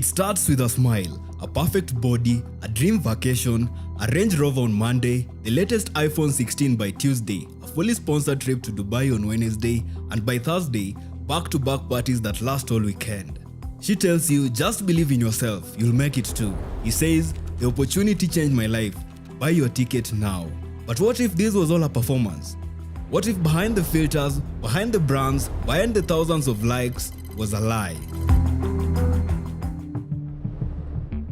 It starts with a smile, a perfect body, a dream vacation, a Range Rover on Monday, the latest iPhone 16 by Tuesday, a fully sponsored trip to Dubai on Wednesday, and by Thursday, back-to-back parties that last all weekend. She tells you, just believe in yourself, you'll make it too. He says, the opportunity changed my life, buy your ticket now. But what if this was all a performance? What if behind the filters, behind the brands, behind the thousands of likes was a lie?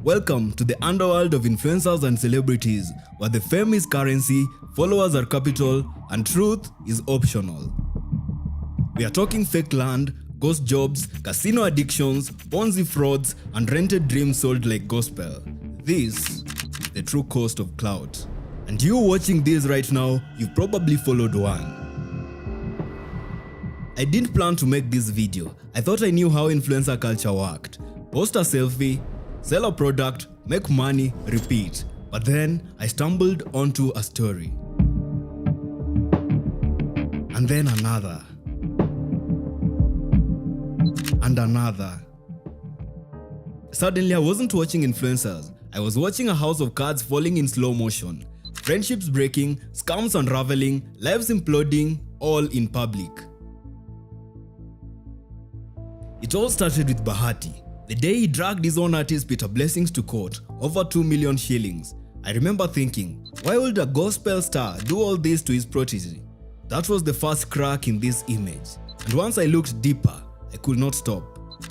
Welcome to the underworld of influencers and celebrities, where the fame is currency, followers are capital, and truth is optional. We are talking fake land, ghost jobs, casino addictions, Ponzi frauds, and rented dreams sold like gospel. This is the true cost of clout. And you watching this right now, you've probably followed one. I didn't plan to make this video. I thought I knew how influencer culture worked. Post a selfie, sell a product, make money, repeat. But then I stumbled onto a story. And then another. And another. Suddenly I wasn't watching influencers. I was watching a house of cards falling in slow motion. Friendships breaking, scams unraveling, lives imploding, all in public. It all started with Bahati. The day he dragged his own artist Peter Blessings to court, over 2 million shillings. I remember thinking, why would a gospel star do all this to his protege? That was the first crack in this image. And once I looked deeper, I could not stop.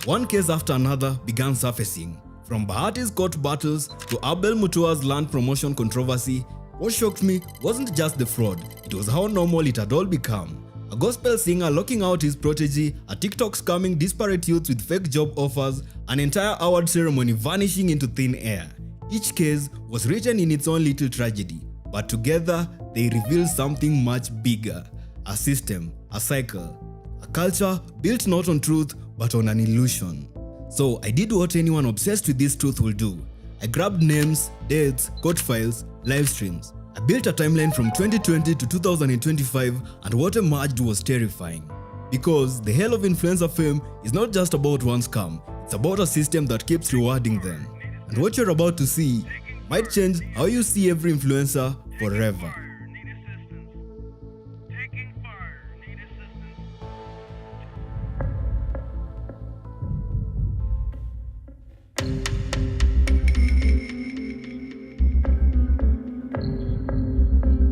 One case after another began surfacing. From Bahati's court battles to Abel Mutua's land promotion controversy, what shocked me wasn't just the fraud, it was how normal it had all become. A gospel singer locking out his protege, a TikTok scamming disparate youths with fake job offers, an entire award ceremony vanishing into thin air. Each case was written in its own little tragedy, but together they reveal something much bigger. A system, a cycle, a culture built not on truth but on an illusion. So I did what anyone obsessed with this truth will do. I grabbed names, dates, court files, live streams. I built a timeline from 2020 to 2025, and what emerged was terrifying. Because the hell of influencer fame is not just about one scam, it's about a system that keeps rewarding them. And what you're about to see might change how you see every influencer forever.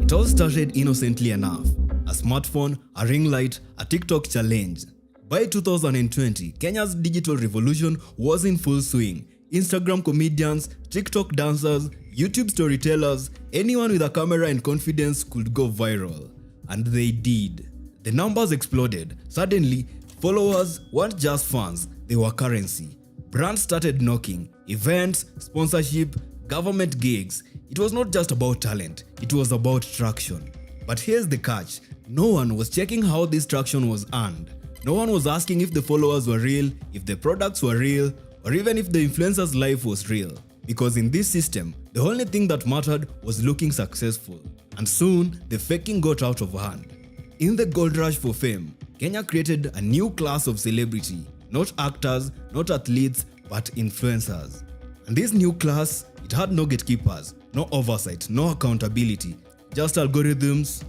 It all started innocently enough. A smartphone, a ring light, a TikTok challenge. By 2020, Kenya's digital revolution was in full swing. Instagram comedians, TikTok dancers, YouTube storytellers, anyone with a camera and confidence could go viral. And they did. The numbers exploded. Suddenly, followers weren't just fans, they were currency. Brands started knocking. Events, sponsorship, government gigs. It was not just about talent, it was about traction. But here's the catch, no one was checking how this traction was earned. No one was asking if the followers were real, if the products were real, or even if the influencer's life was real. Because in this system, the only thing that mattered was looking successful. And soon, the faking got out of hand. In the gold rush for fame, Kenya created a new class of celebrity. Not actors, not athletes, but influencers. And this new class, it had no gatekeepers, no oversight, no accountability, just algorithms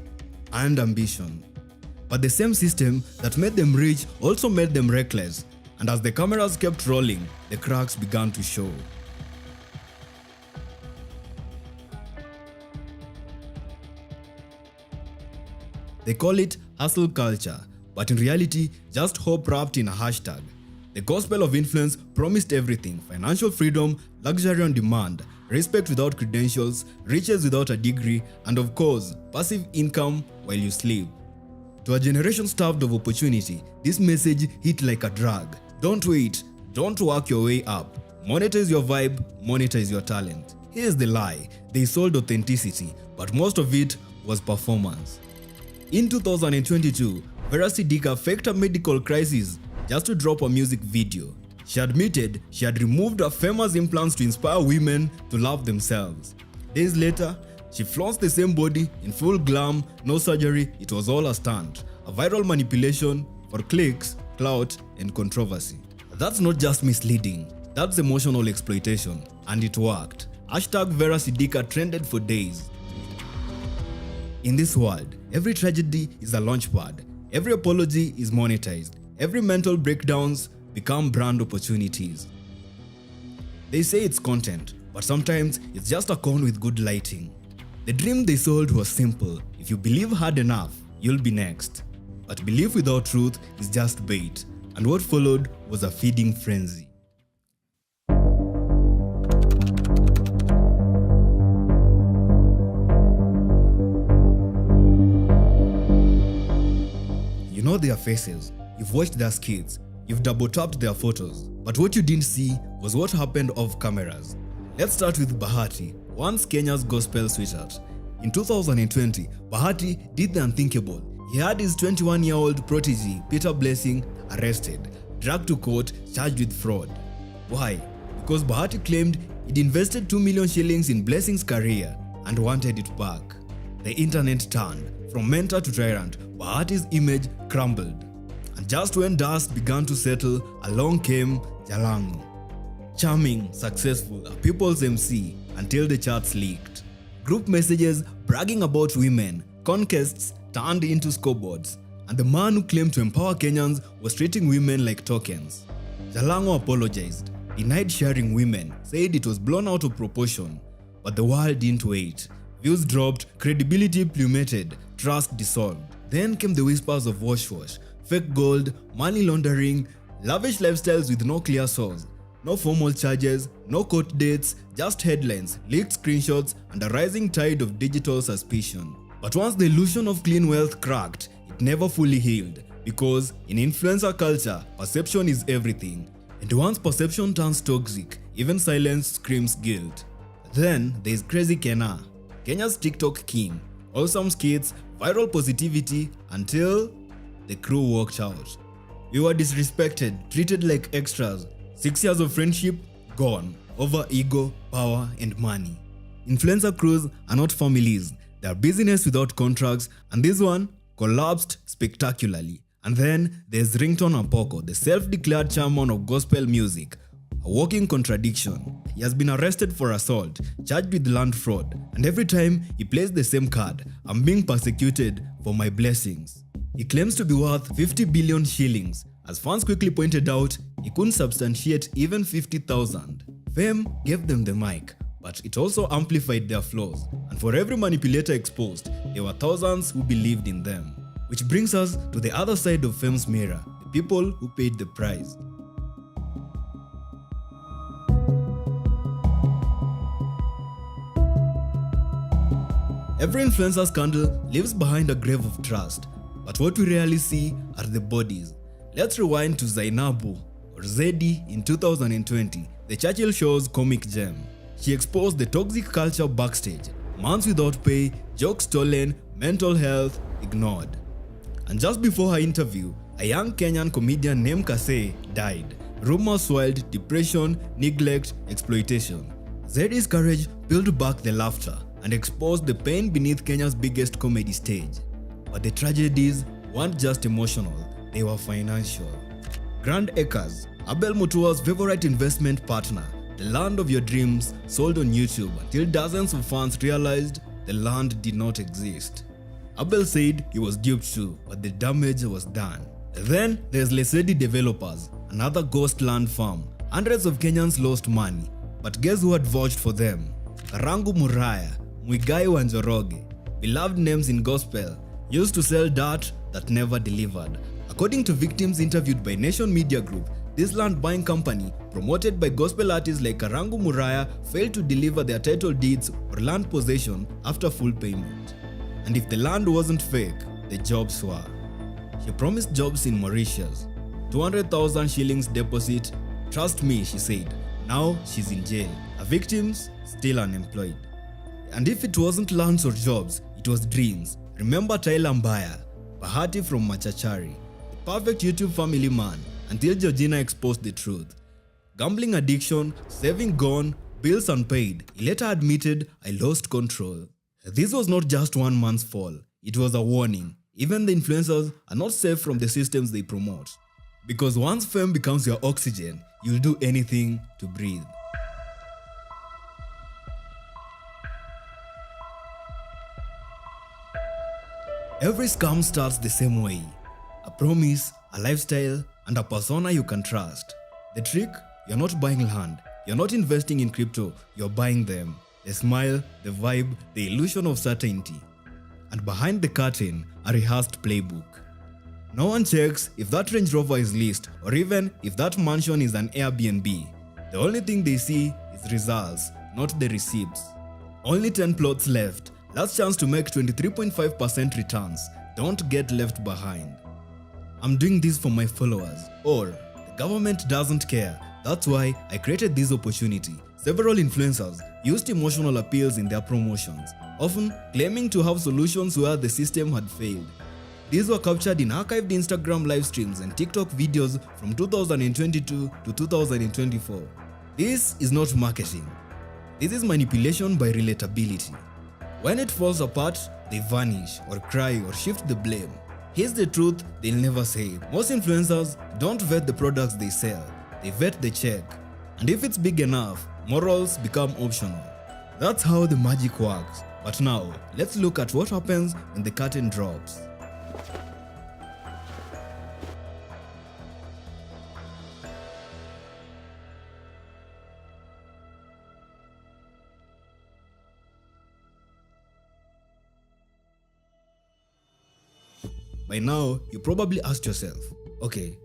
and ambition. But the same system that made them rich also made them reckless. And as the cameras kept rolling, the cracks began to show. They call it hustle culture, but in reality, just hope wrapped in a hashtag. The gospel of influence promised everything: financial freedom, luxury on demand, respect without credentials, riches without a degree, and of course, passive income while you sleep. To a generation starved of opportunity, this message hit like a drug. Don't wait, don't work your way up. Monetize your vibe, monetize your talent. Here's the lie, they sold authenticity, but most of it was performance. In 2022, Vera Sidika faked a medical crisis just to drop a music video. She admitted she had removed her famous implants to inspire women to love themselves. Days later, she flaunts the same body in full glam, no surgery, it was all a stunt. A viral manipulation for clicks, clout, and controversy. That's not just misleading, That's emotional exploitation, and it worked. Hashtag Vera Sidika trended for days. In this world, every tragedy is a launchpad, every apology is monetized, every mental breakdowns become brand opportunities. They say it's content, but sometimes it's just a con with good lighting. The dream they sold was simple: if you believe hard enough, you'll be next. But belief without truth is just bait, and what followed was a feeding frenzy. You know their faces, you've watched their skits, you've double-tapped their photos, but what you didn't see was what happened off cameras. Let's start with Bahati, once Kenya's gospel sweetheart. In 2020, Bahati did the unthinkable. He had his 21-year-old protege, Peter Blessing, arrested, dragged to court, charged with fraud. Why? Because Bahati claimed he'd invested 2 million shillings in Blessing's career and wanted it back. The internet turned. From mentor to tyrant, Bahati's image crumbled. And just when dust began to settle, along came Jalango. Charming, successful, a people's MC, until the charts leaked. Group messages bragging about women, conquests turned into scoreboards, and the man who claimed to empower Kenyans was treating women like tokens. Jalango apologized, denied sharing women, said it was blown out of proportion, but the world didn't wait. Views dropped, credibility plummeted, trust dissolved. Then came the whispers of wash, fake gold, money laundering, lavish lifestyles with no clear source. No formal charges, no court dates, just headlines, leaked screenshots, and a rising tide of digital suspicion. But once the illusion of clean wealth cracked, it never fully healed, because in influencer culture, perception is everything. And once perception turns toxic, even silence screams guilt. Then there's Crazy Kenna, Kenya's TikTok king. Awesome skits, viral positivity, until the crew walked out. We were disrespected, treated like extras. 6 years of friendship gone over ego, power, and money. Influencer crews are not families, they are business without contracts, and this one collapsed spectacularly. And then there's Ringtone Apoko, the self-declared chairman of gospel music, a walking contradiction. He has been arrested for assault, charged with land fraud, and every time he plays the same card: I'm being persecuted for my blessings. He claims to be worth 50 billion shillings. As fans quickly pointed out, he couldn't substantiate even 50,000. Fame gave them the mic, but it also amplified their flaws. And for every manipulator exposed, there were thousands who believed in them. Which brings us to the other side of fame's mirror, the people who paid the price. Every influencer scandal leaves behind a grave of trust, but what we rarely see are the bodies. Let's rewind to Zainabu, or Zeddy, in 2020, the Churchill Show's comic gem. She exposed the toxic culture backstage: months without pay, jokes stolen, mental health ignored. And just before her interview, a young Kenyan comedian named Kase died. Rumors swirled: depression, neglect, exploitation. Zeddy's courage peeled back the laughter and exposed the pain beneath Kenya's biggest comedy stage. But the tragedies weren't just emotional, they were financial. Grand Acres, Abel Mutua's favorite investment partner, the land of your dreams, sold on YouTube until dozens of fans realized the land did not exist. Abel said he was duped too, but the damage was done. Then there's Lesedi Developers, another ghost land farm. Hundreds of Kenyans lost money, but guess who had vouched for them? Karangu Muraya, Muigai wa Njoroge, beloved names in gospel, used to sell dirt that never delivered. According to victims interviewed by Nation Media Group, this land buying company, promoted by gospel artists like Karangu Muraya, failed to deliver their title deeds or land possession after full payment. And if the land wasn't fake, the jobs were. She promised jobs in Mauritius, 200,000 shillings deposit. Trust me, she said. Now she's in jail. Her victims still unemployed. And if it wasn't lands or jobs, it was dreams. Remember Tyler Mbaya, Bahati from Machachari, the perfect YouTube family man, until Georgina exposed the truth. Gambling addiction, saving gone, bills unpaid. He later admitted, I lost control. This was not just one man's fall. It was a warning. Even the influencers are not safe from the systems they promote. Because once fame becomes your oxygen, you'll do anything to breathe. Every scam starts the same way. A promise, a lifestyle, and a persona you can trust. The trick? You're not buying land. You're not investing in crypto. You're buying them. The smile, the vibe, the illusion of certainty. And behind the curtain, a rehearsed playbook. No one checks if that Range Rover is leased or even if that mansion is an Airbnb. The only thing they see is results, not the receipts. Only 10 plots left. Last chance to make 23.5% returns. Don't get left behind. I'm doing this for my followers. Or the government doesn't care. That's why I created this opportunity. Several influencers used emotional appeals in their promotions, often claiming to have solutions where the system had failed. These were captured in archived Instagram live streams and TikTok videos from 2022 to 2024. This is not marketing. This is manipulation by relatability. When it falls apart, they vanish or cry or shift the blame. Here's the truth they'll never say. Most influencers don't vet the products they sell. They vet the check. And if it's big enough, morals become optional. That's how the magic works. But now, let's look at what happens when the curtain drops. By now, you probably asked yourself, okay,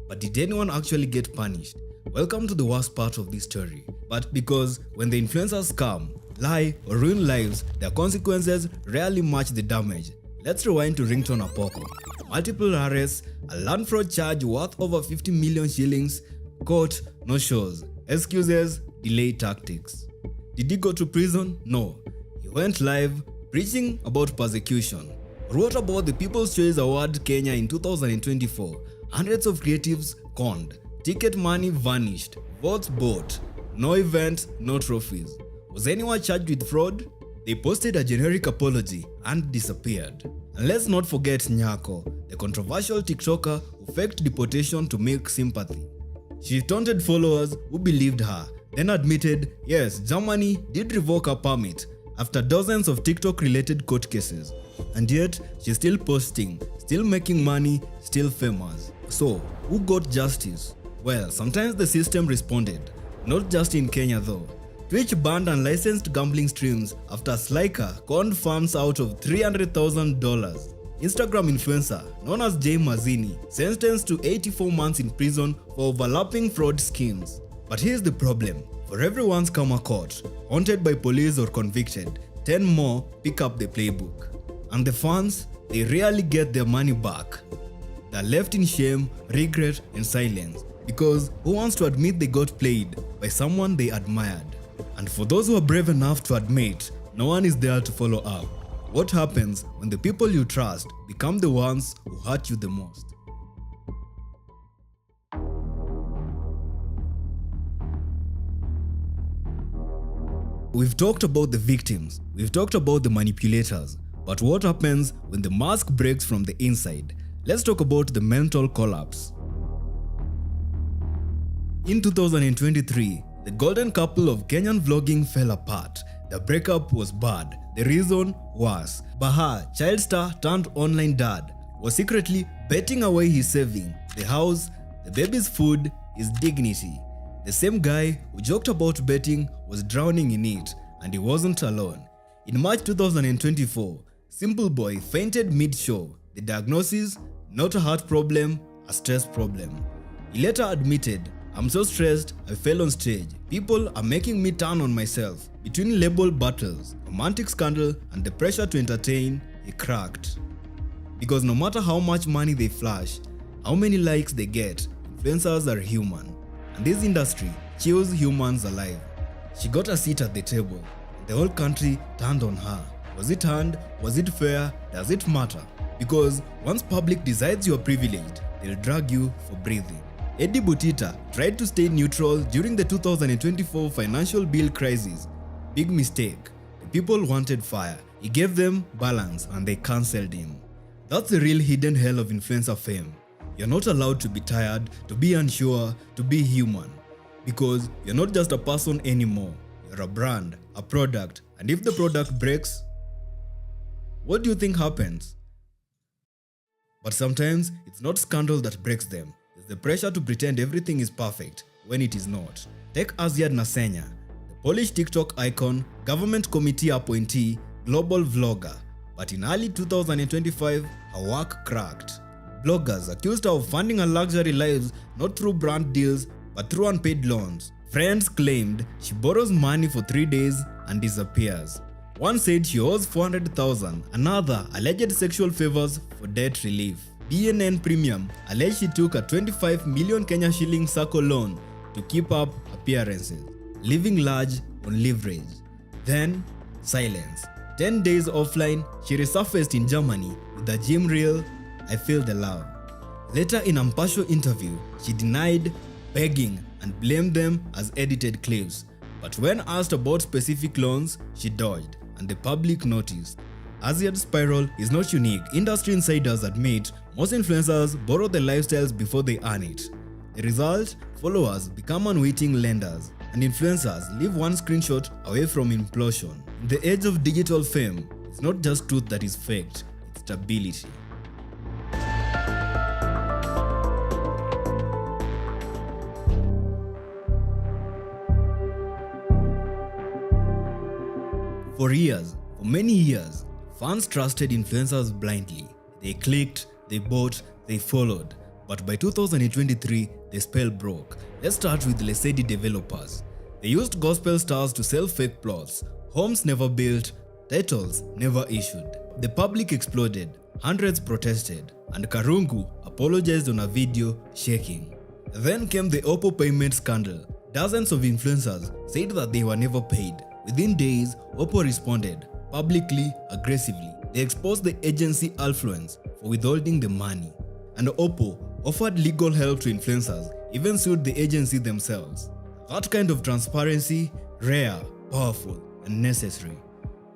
but did anyone actually get punished? Welcome to the worst part of this story. But because when the influencers scam, lie, or ruin lives, their consequences rarely match the damage. Let's rewind to Ringtone Apoko. Multiple arrests, a land fraud charge worth over 50 million shillings, court, no shows, excuses, delay tactics. Did he go to prison? No. He went live preaching about persecution. Or what about the People's Choice Award Kenya in 2024? Hundreds of creatives conned, ticket money vanished, votes bought, no event, no trophies. Was anyone charged with fraud? They posted a generic apology and disappeared. And let's not forget Nyako, the controversial TikToker who faked deportation to milk sympathy. She taunted followers who believed her, then admitted, yes, Germany did revoke her permit after dozens of TikTok-related court cases. And yet, she's still posting, still making money, still famous. So, who got justice? Well, sometimes the system responded. Not just in Kenya though. Twitch banned unlicensed gambling streams after Slyker conned fans out of $300,000. Instagram influencer known as Jay Mazzini sentenced to 84 months in prison for overlapping fraud schemes. But here's the problem. For everyone's karma caught, haunted by police or convicted, 10 more pick up the playbook. And the fans, they rarely get their money back. They're left in shame, regret, and silence. Because who wants to admit they got played by someone they admired? And for those who are brave enough to admit, no one is there to follow up. What happens when the people you trust become the ones who hurt you the most? We've talked about the victims, we've talked about the manipulators, but what happens when the mask breaks from the inside? Let's talk about the mental collapse. In 2023, the golden couple of Kenyan vlogging fell apart. The breakup was bad. The reason was Baha, child star turned online dad, was secretly betting away his saving, the house, the baby's food, his dignity. The same guy who joked about betting was drowning in it, and he wasn't alone. In March 2024, Simple Boy fainted mid-show. The diagnosis? Not a heart problem, a stress problem. He later admitted, "I'm so stressed, I fell on stage. People are making me turn on myself." Between label battles, romantic scandal, and the pressure to entertain, he cracked. Because no matter how much money they flash, how many likes they get, influencers are human. And this industry kills humans alive. She got a seat at the table. The whole country turned on her. Was it earned? Was it fair? Does it matter? Because once public decides you're privileged, they'll drag you for breathing. Eddie Butita tried to stay neutral during the 2024 financial bill crisis. Big mistake. The people wanted fire. He gave them balance and they cancelled him. That's the real hidden hell of influencer fame. You're not allowed to be tired, to be unsure, to be human. Because you're not just a person anymore, you're a brand, a product, and if the product breaks, what do you think happens? But sometimes it's not scandal that breaks them, it's the pressure to pretend everything is perfect when it is not. Take Aziad Nasenya, the Polish TikTok icon, government committee appointee, global vlogger. But in early 2025, her work cracked. Bloggers accused her of funding her luxury lives not through brand deals but through unpaid loans. Friends claimed she borrows money for 3 days and disappears. One said she owes 400,000, another alleged sexual favors for debt relief. BNN Premium alleged she took a 25 million Kenya shilling SACCO loan to keep up appearances, living large on leverage. Then, silence. 10 days offline, she resurfaced in Germany with the gym reel, "I Feel the Love." Later in a Mpasho interview, she denied begging and blamed them as edited clips. But when asked about specific loans, she dodged, and the public noticed. Aziad's spiral is not unique. Industry insiders admit most influencers borrow their lifestyles before they earn it. The result? Followers become unwitting lenders, and influencers live one screenshot away from implosion. In the age of digital fame, it's not just truth that is faked, it's stability. For many years, fans trusted influencers blindly. They clicked, they bought, they followed. But by 2023, the spell broke. Let's start with Lesedi developers. They used gospel stars to sell fake plots. Homes never built, titles never issued. The public exploded, hundreds protested, and Karungu apologized on a video shaking. Then came the Oppo payment scandal. Dozens of influencers said that they were never paid. Within days, Oppo responded, publicly, aggressively. They exposed the agency Alfluence for withholding the money. And Oppo offered legal help to influencers, even sued the agency themselves. That kind of transparency, rare, powerful, and necessary.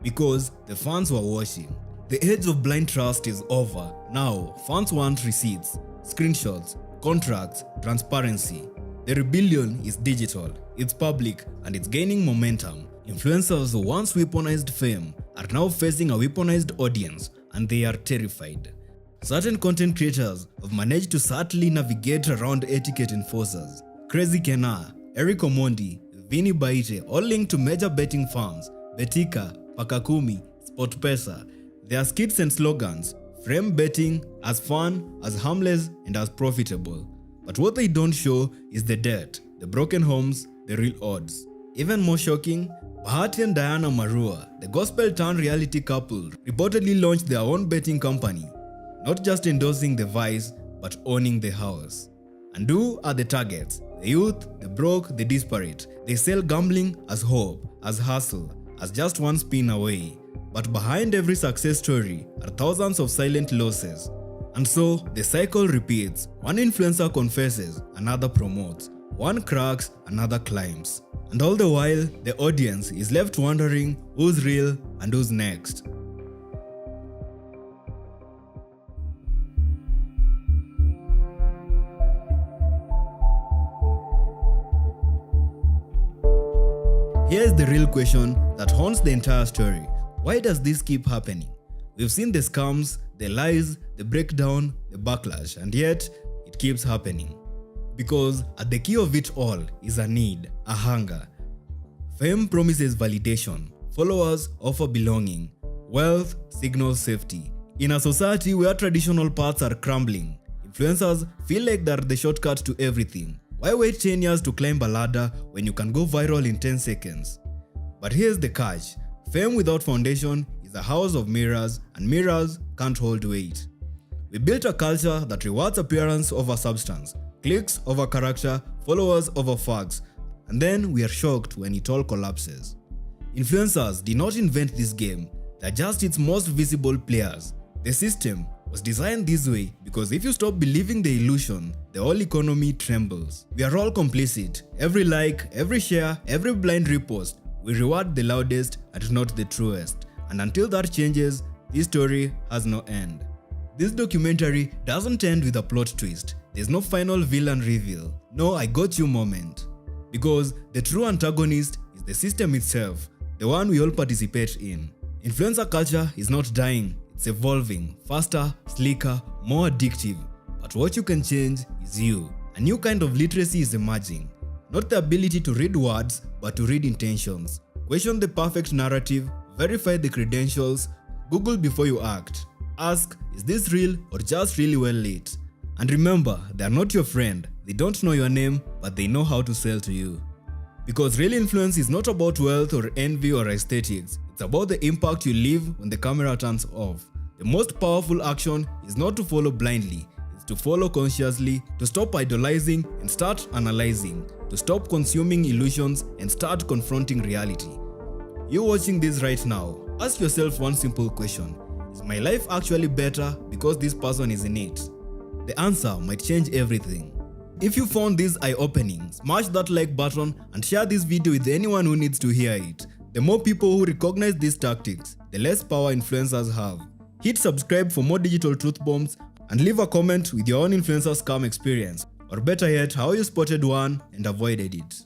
Because the fans were watching. The age of blind trust is over. Now, fans want receipts, screenshots, contracts, transparency. The rebellion is digital, it's public, and it's gaining momentum. Influencers who once weaponized fame are now facing a weaponized audience, and they are terrified. Certain content creators have managed to subtly navigate around etiquette enforcers. Crazy Kena, Eric Omondi, Vinny Baite, all linked to major betting firms, Betika, Pakakumi, SportPesa. Their skits and slogans frame betting as fun, as harmless, and as profitable. But what they don't show is the debt, the broken homes, the real odds. Even more shocking, Bahati and Diana Marua, the gospel-turned reality couple, reportedly launched their own betting company, not just endorsing the vice, but owning the house. And who are the targets? The youth, the broke, the disparate. They sell gambling as hope, as hustle, as just one spin away. But behind every success story are thousands of silent losses. And so, the cycle repeats. One influencer confesses, another promotes. One cracks, another climbs. And all the while, the audience is left wondering who's real and who's next. Here's the real question that haunts the entire story. Why does this keep happening? We've seen the scams, the lies, the breakdown, the backlash, and yet it keeps happening. Because at the key of it all is a need, a hunger. Fame promises validation, followers offer belonging, wealth signals safety. In a society where traditional paths are crumbling, influencers feel like they're the shortcut to everything. Why wait 10 years to climb a ladder when you can go viral in 10 seconds? But here's the catch. Fame without foundation is a house of mirrors, and mirrors can't hold weight. We built a culture that rewards appearance over substance, clicks over character, followers over facts, and then we are shocked when it all collapses. Influencers did not invent this game, they're just its most visible players. The system was designed this way because if you stop believing the illusion, the whole economy trembles. We are all complicit. Every like, every share, every blind repost, we reward the loudest and not the truest. And until that changes, this story has no end. This documentary doesn't end with a plot twist. There's no final villain reveal. No I got you moment. Because the true antagonist is the system itself, the one we all participate in. Influencer culture is not dying, it's evolving, faster, slicker, more addictive. But what you can change is you. A new kind of literacy is emerging. Not the ability to read words, but to read intentions. Question the perfect narrative, verify the credentials, Google before you act. Ask, is this real or just really well lit? And remember, they are not your friend. They don't know your name, but they know how to sell to you. Because real influence is not about wealth or envy or aesthetics. It's about the impact you leave when the camera turns off. The most powerful action is not to follow blindly. It's to follow consciously, to stop idolizing and start analyzing, to stop consuming illusions and start confronting reality. You watching this right now, ask yourself one simple question. Is my life actually better because this person is in it? The answer might change everything. If you found this eye-opening, smash that like button and share this video with anyone who needs to hear it. The more people who recognize these tactics, the less power influencers have. Hit subscribe for more digital truth bombs and leave a comment with your own influencer scam experience, or better yet, how you spotted one and avoided it.